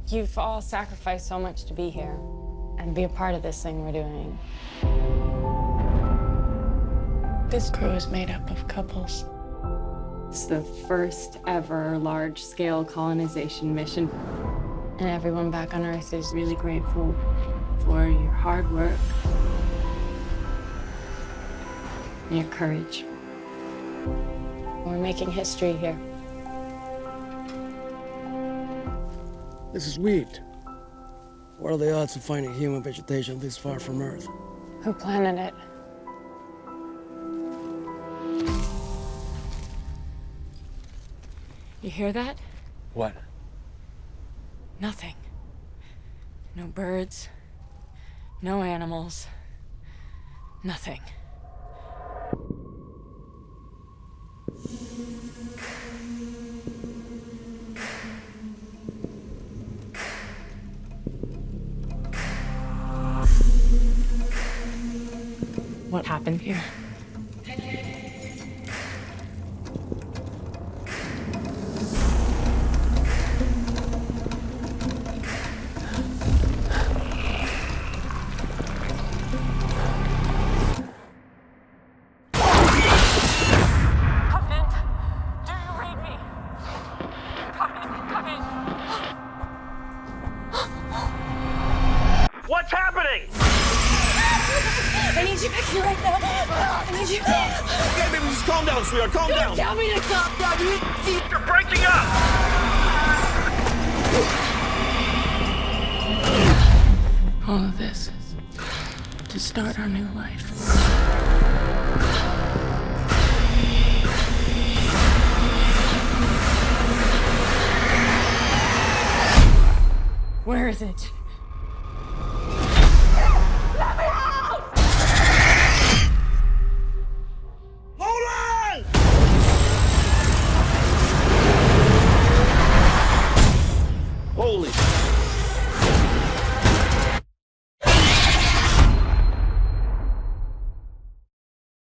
You've all sacrificed so much to be here and be a part of this thing we're doing. This crew is made up of couples. It's the first ever large-scale colonization mission. And everyone back on Earth is really grateful for your hard work and your courage. We're making history here. This is wheat. What are the odds of finding human vegetation this far from Earth? Who planted it? You hear that? What? Nothing. No birds, no animals, nothing. What happened here? Covenant, do you read me? Covenant, come in. What's happening? I need you back here right now. I need you. Okay, baby, just calm down, sweetheart. Calm down. Tell me to calm down. You're breaking up. All of this is to start our new life. Where is it?